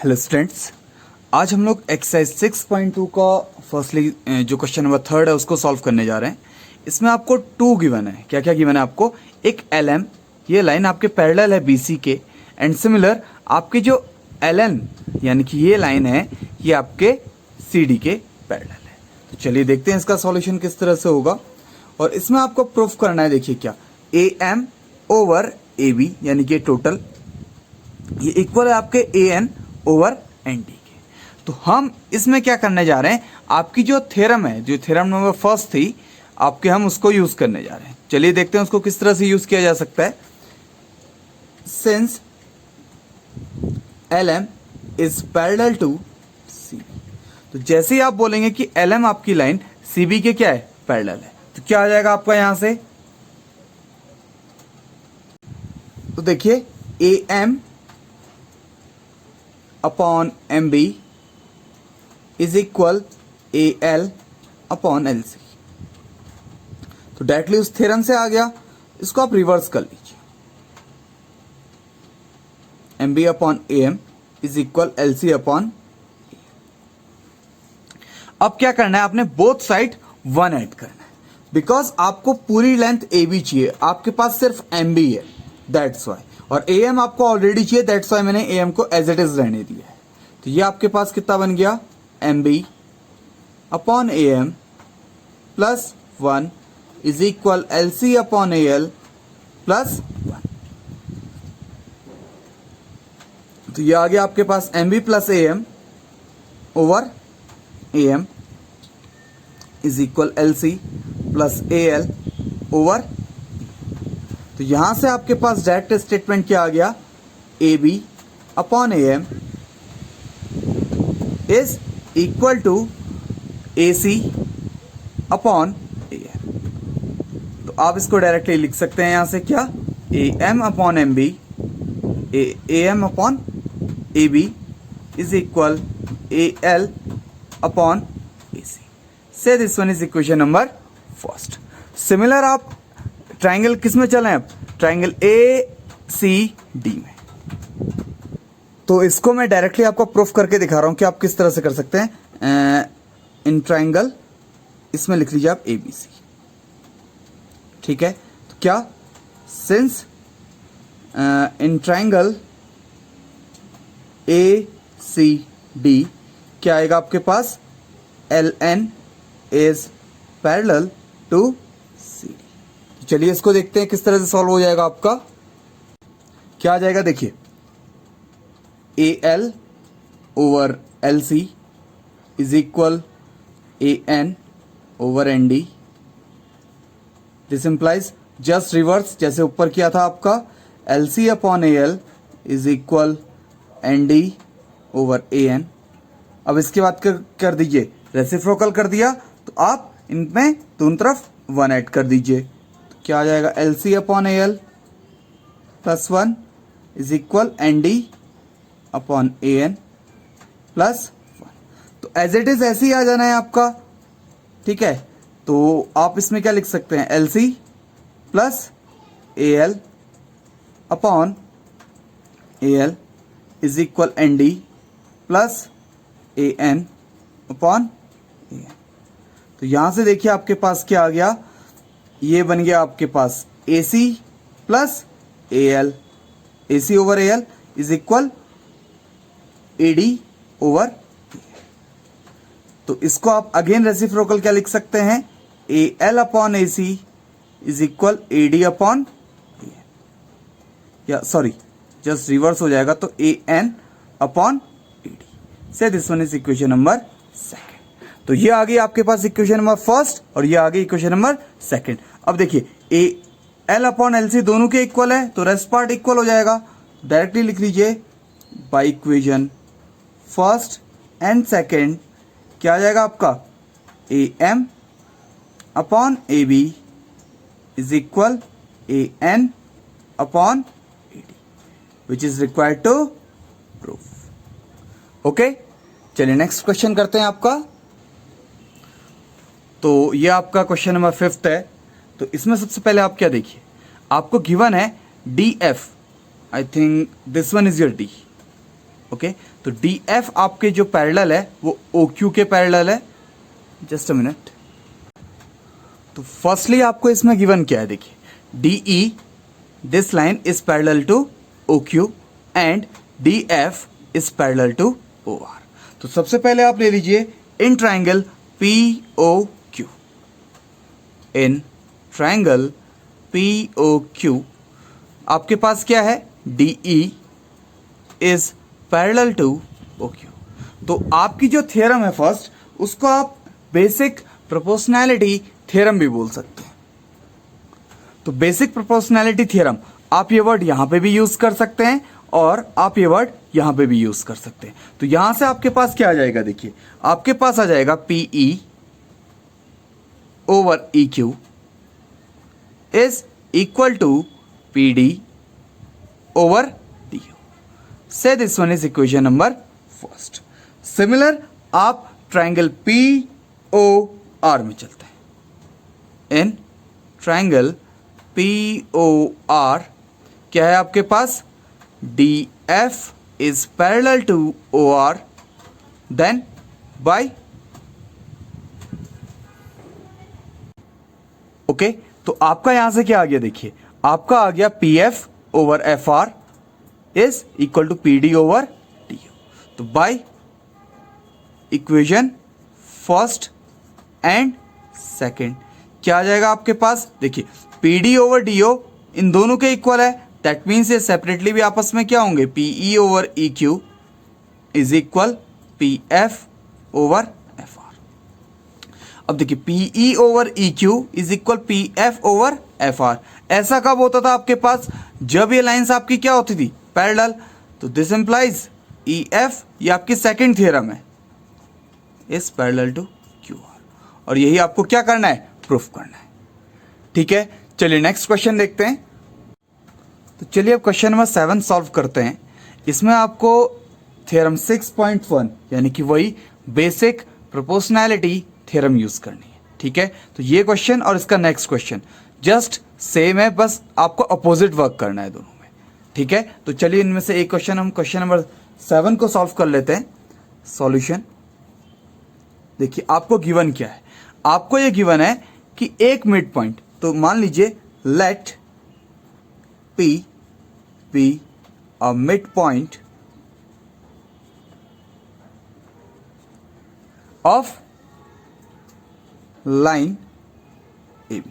Hello students, आज हम लोग एक्सरसाइज 6.2 का फर्स्टली जो क्वेश्चन नंबर 3 है उसको सॉल्व करने जा रहे हैं। इसमें आपको 2 गिवन है। क्या क्या गिवन है आपको? एक LM, ये लाइन आपके पैरेलल है BC के, एंड सिमिलर आपके जो LN यानी कि ये लाइन है ये आपके CD के पैरेलल है। तो चलिए देखते हैं इसका सॉल्यूशन किस तरह से होगा। और इसमें आपको प्रूफ करना है, देखिए क्या, AM ओवर AB यानी कि टोटल ये इक्वल है आपके AN ओवर ND के। तो हम इसमें क्या करने जा रहे हैं, आपकी जो थ्योरम है, जो थ्योरम नंबर फर्स्ट थी आपके, हम उसको यूज करने जा रहे हैं। चलिए देखते हैं उसको किस तरह से यूज किया जा सकता है। Since LM is parallel to CB, तो जैसे ही आप बोलेंगे कि LM आपकी लाइन CB के क्या है, पैरेलल है, तो क्या आ जाएगा आपका यहां से? तो देखिए AM upon MB is equal AL upon LC। तो डायरेक्टली उस थ्योरम से आ गया, इसको आप रिवर्स कर लीजिए। MB upon AM is equal LC upon. अब क्या करना है, आपने बोथ साइड 1 ऐड करना है, बिकॉज आपको पूरी लेंथ AB चाहिए, आपके पास सिर्फ MB है, दैट्स वाई। और AM आपको ऑलरेडी चाहिए, दैट्स वाई मैंने AM को एज इट इज रहने दिया है। तो ये आपके पास कितना बन गया, MB upon AM plus 1 is equal LC upon AL plus 1। तो ये आ गया आपके पास MB plus AM over AM is equal LC plus AL over. तो यहां से आपके पास डायरेक्ट स्टेटमेंट क्या आ गया, AB upon AM is equal to AC upon AM। तो आप इसको डायरेक्टली लिख सकते हैं यहां से क्या, AM upon MB AM upon AB is equal AL upon AC। से this one is equation number first. Similar आप ट्राइंगल किस में चलें, अब ट्राइंगल ACD में। तो इसको मैं डायरेक्टली आपको प्रूफ करके दिखा रहा हूं कि आप किस तरह से कर सकते हैं। इन ट्राइंगल, इसमें लिख लीजिए आप ABC, ठीक है। तो क्या, सिंस इन ट्राइंगल ACD क्या आएगा आपके पास, LN is parallel to CD। चलिए इसको देखते हैं किस तरह से सॉल्व हो जाएगा आपका। क्या आ जाएगा, देखिए AL over LC is equal AN over ND। This implies just reverse, जैसे ऊपर किया था आपका, LC upon AL is equal ND over AN। अब इसके बाद कर दीजिए, रेसिप्रोकल कर दिया, तो आप इनमें दोनों तरफ 1 ऐड कर दीजिए। तो क्या आ जाएगा, LC upon AL plus 1 is equal ND upon AN plus 1। तो एज इट इज ऐसे ही आ जाना है आपका, ठीक है। तो आप इसमें क्या लिख सकते हैं, LC plus AL upon AL is equal ND plus AN upon AN। तो यहां से देखिए आपके पास क्या आ गया, ये बन गया आपके पास AC plus AL, AC over AL is equal AD over. तो इसको आप अगेन रेसिप्रोकल क्या लिख सकते हैं, AL upon AC is equal AD upon AN, या सॉरी जस्ट रिवर्स हो जाएगा, तो AN अपॉन AD। से this one is equation number second. तो ये आ गई आपके पास इक्वेशन नंबर फर्स्ट और ये आ गई इक्वेशन नंबर सेकंड। अब देखिए AL अपॉन LC दोनों के इक्वल है, तो रेस्ट पार्ट इक्वल हो जाएगा। डायरेक्टली लिख लीजिए by equation first and second, क्या आ जाएगा आपका, AM upon AB is equal AN upon AD, which is required to proof. Okay, चलिए नेक्स्ट क्वेश्चन करते हैं आपका। तो ये आपका क्वेश्चन नंबर 5 है। तो इसमें सबसे पहले आप क्या देखिए, आपको गिवन है DF, I think this one is your D, okay, तो डी एफ आपके जो पैरेलल है वो ओ क्यू के पैरेलल है। Just a minute. तो फर्स्टली आपको इसमें गिवन क्या है, देखिए D E this line is parallel to O Q and D F is parallel to O R. तो सबसे पहले आप ले लीजिए in triangle P O Q, in triangle P O Q आपके पास क्या है, D E is parallel to O Q. तो आपकी जो थ्योरम है फर्स्ट, उसको आप बेसिक प्रोपोर्शनैलिटी थ्योरम भी बोल सकते हैं। तो बेसिक प्रोपोर्शनैलिटी थ्योरम आप ये वर्ड यहां पे भी यूज कर सकते हैं और आप ये वर्ड यहां पे भी यूज कर सकते हैं। तो यहां से आपके पास क्या आ जाएगा, देखिए आपके पास आ जाएगा P E over E Q is equal to P D over D U. Say this one is equation number first. Similar आप ट्राइंगल पी ओ आर में चलते हैं। In triangle P O R क्या है आपके पास, D F is parallel to O R, then by okay. तो आपका यहां से क्या आ गया, देखिए आपका आ गया P F over F R is equal to P D over D U. तो by equation first and second क्या आ जाएगा आपके पास, देखिए P D over D O इन दोनों के इक्वल है, दैट मीन्स ये सेपरेटली भी आपस में क्या होंगे, P E over E Q is equal P F over F are. अब देखिए P E over E Q is equal P F over F are. ऐसा कब होता था आपके पास, जब ये लाइंस आपकी क्या होती थी, पैरेलल। तो दिस इंप्लाइज ई एफ, ये आपकी सेकेंड थ्योरम है, is parallel to Q R. और यही आपको क्या करना है, प्रूफ करना है। ठीक है, चलिए नेक्स्ट क्वेश्चन देखते हैं। तो चलिए अब क्वेश्चन नंबर 7 सॉल्व करते हैं। इसमें आपको थ्योरम 6.1 यानी कि वही बेसिक प्रोपोर्शनैलिटी थ्योरम यूज करनी है। ठीक है, तो ये क्वेश्चन और इसका नेक्स्ट क्वेश्चन जस्ट सेम है, बस आपको अपोजिट वर्क करना है दोनों में। ठीक है, तो चलिए इनमें से एक क्वेश्चन हम क्वेश्चन नंबर 7 को सॉल्व कर लेते हैं। सॉल्यूशन देखिए आपको गिवन क्या है, आपको ये गिवन है कि एक मिड पॉइंट, तो मान लीजिए late P be a midpoint of line AB।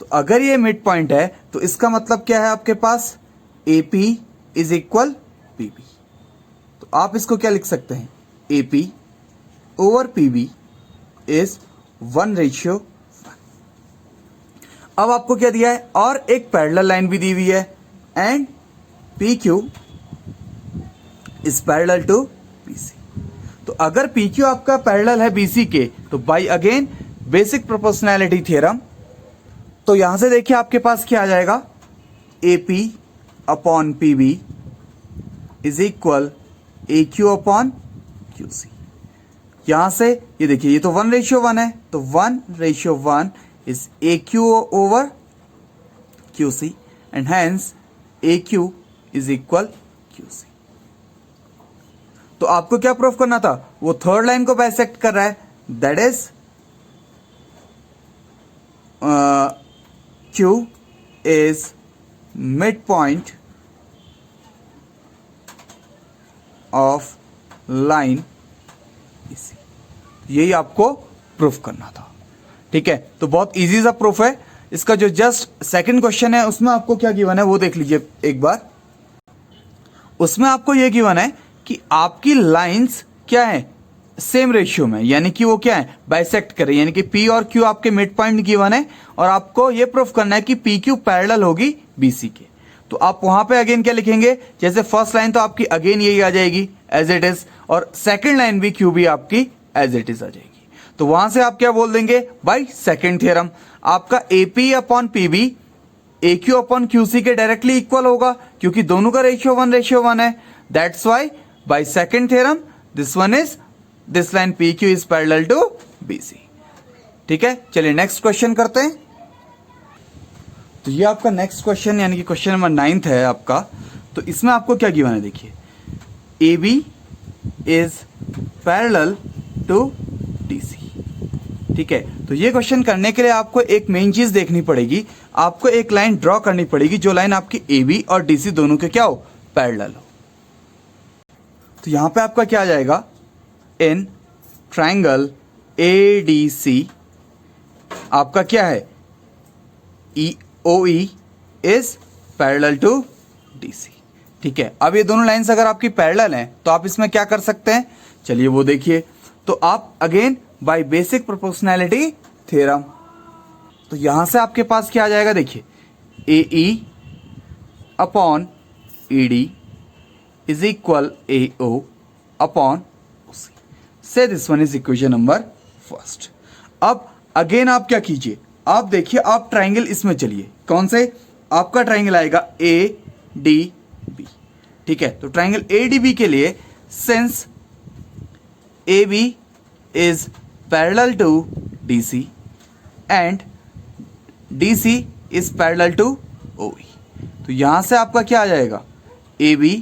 तो अगर ये मिड पॉइंट है तो इसका मतलब क्या है आपके पास, AP इज इक्वल PB। तो आप इसको क्या लिख सकते हैं, AP ओवर PB इज 1:1। अब आपको क्या दिया है, और एक पैरेलल लाइन भी दी हुई है, and PQ is parallel to BC। तो अगर PQ आपका पैरेलल है BC के, तो by again basic proportionality theorem, तो यहां से देखिए आपके पास क्या आ जाएगा, AP upon PB is equal AQ upon QC। यहां से ये देखिए ये तो 1:1 है, तो 1:1 is AQ over QC and hence AQ is equal QC। तो आपको क्या प्रूफ करना था, वो थर्ड लाइन को बाइसेक्ट कर रहा है, that is Q is midpoint of line BC। यही आपको प्रूफ करना था। ठीक है, तो बहुत इजी सा प्रूफ है। इसका जो जस्ट सेकंड क्वेश्चन है उसमें आपको क्या गिवन है वो देख लीजिए एक बार। उसमें आपको ये गिवन है कि आपकी लाइंस क्या है, सेम रेशियो में, यानी कि वो क्या है, बाइसेक्ट करें, यानी कि P और Q आपके मिड पॉइंट गिवन है और आपको ये प्रूफ करना है कि PQ पैरेलल होगी BC के। तो आप वहां पे अगेन क्या लिखेंगे, जैसे फर्स्ट लाइन तो आपकी अगेन यही आ जाएगी एज इट इज, और सेकेंड लाइन भी Q भी आपकी एज इट इज आ जाएगी। तो वहां से आप क्या बोल देंगे, बाय सेकेंड थ्योरम आपका AP upon PB AQ upon QC के डायरेक्टली इक्वल होगा, क्योंकि दोनों का रेशियो 1:1 है। That's why by second theorem this one is, this line PQ is parallel to BC। ठीक है, चलिए नेक्स्ट क्वेश्चन करते हैं। तो ये आपका नेक्स्ट क्वेश्चन यानी कि क्वेश्चन नंबर 9 है आपका। तो इसमें आपको क्या गिवन है, देखिए AB is parallel to DC। ठीक है, तो ये क्वेश्चन करने के लिए आपको एक मेन चीज देखनी पड़ेगी, आपको एक लाइन ड्रॉ करनी पड़ेगी जो लाइन आपकी AB और DC दोनों के क्या हो, पैरेलल हो। तो यहां पे आपका क्या आ जाएगा, इन ट्रायंगल ADC आपका क्या है, OE is parallel to DC। ठीक है, अब ये दोनों लाइंस अगर आपकी पैरेलल हैं तो आप इसमें क्या कर सकते हैं, चलिए वो देखिए। तो आप again by basic proportionality theorem, तो यहां से आपके पास क्या आ जाएगा, देखिए AE upon ED is equal AO upon OC। से this one is equation number first. अब अगेन आप क्या कीजिए, आप देखिए, आप ट्राइंगल इसमें चलिए, कौन से, आपका ट्राइंगल आएगा ADB। ठीक है, तो ट्राइंगल ADB के लिए since AB is parallel to DC and DC is parallel to OE, तो यहां से आपका क्या आ जाएगा, AB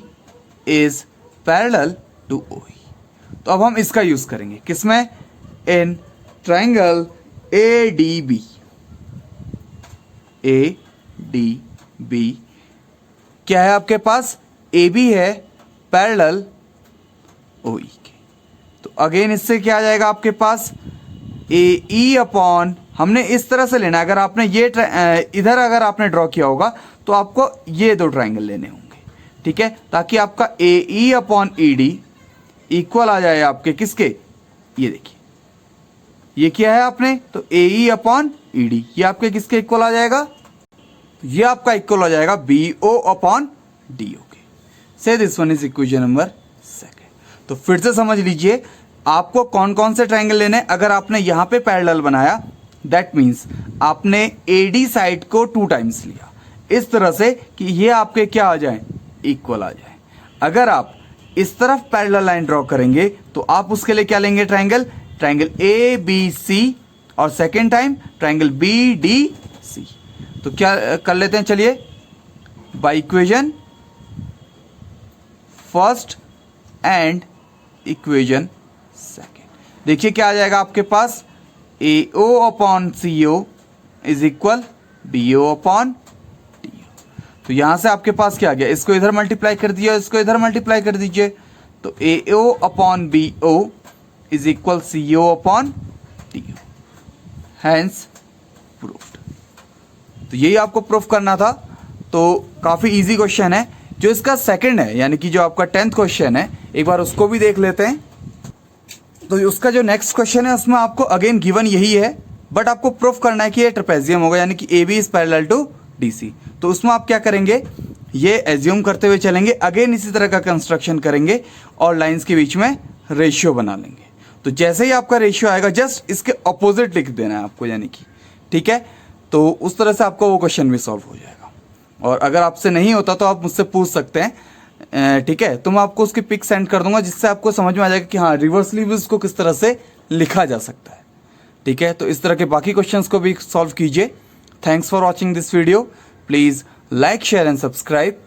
is parallel to OE। तो अब हम इसका यूज करेंगे किसमें, इन ट्राइंगल ADB। ADB क्या है आपके पास, AB है पैरेलल OE के, तो अगेन इससे क्या आ जाएगा आपके पास, AE अपॉन, हमने इस तरह से लेना है, अगर आपने ये इधर अगर आपने ड्रॉ किया होगा तो आपको ये दो ट्राइंगल लेने होंगे। ठीक है, ताकि आपका AE अपॉन ED इक्वल आ जाए आपके किसके, ये देखिए ये क्या है आपने, तो AE अपॉन ED ये आपके किसके इक्वल आ जाएगा, तो ये आपका इक्वल हो जाएगा BO अपॉन DO के। से this one is equation number second. तो फिर से समझ लीजिए आपको कौन कौन से ट्राइंगल लेने हैं। अगर आपने यहां पे पैरेलल बनाया दैट मीन्स आपने AD साइड को 2 टाइम्स लिया इस तरह से कि ये आपके क्या आ जाए, इक्वल आ जाए। अगर आप इस तरफ पैरेलल लाइन ड्रॉ करेंगे तो आप उसके लिए क्या लेंगे, ट्राइंगल ABC और सेकेंड टाइम ट्राइंगल BDC। तो क्या कर लेते हैं, चलिए bye equation first and equation second. देखिए क्या आ जाएगा आपके पास, AO upon CO is equal BO upon DO। तो यहां से आपके पास क्या आ गया, इसको इधर मल्टीप्लाई कर दीजिए, इसको इधर मल्टीप्लाई कर दीजिए, तो AO upon BO is equal CO upon DO, hence proved. तो यही आपको प्रूफ करना था। तो काफी इजी क्वेश्चन है। जो इसका सेकंड है यानी कि जो आपका 10th क्वेश्चन है, एक बार उसको भी देख लेते हैं। तो उसका जो नेक्स्ट क्वेश्चन है उसमें आपको अगेन गिवन यही है, बट आपको प्रूफ करना है कि ये ट्रेपेजियम होगा यानी कि AB is parallel to DC। तो उसमें आप क्या करेंगे, ये एज्यूम करते हुए चलेंगे, अगेन इसी तरह का कंस्ट्रक्शन करेंगे और लाइंस के बीच में रेशियो बना लेंगे। तो जैसे ही आपका रेशियो आएगा जस्ट इसके अपोजिट लिख देना है आपको, यानी कि ठीक है। तो उस तरह से आपको वो क्वेश्चन भी सॉल्व हो जाएगा। और अगर आपसे नहीं होता तो आप मुझसे पूछ सकते हैं, ठीक है। तो मैं आपको उसकी पिक सेंड कर दूंगा जिससे आपको समझ में आ जाएगा कि हाँ रिवर्सली भी उसको किस तरह से लिखा जा सकता है। ठीक है, तो इस तरह के बाकी क्वेश्चंस को भी सॉल्व कीजिए। Thanks for watching this video. Please like share and subscribe.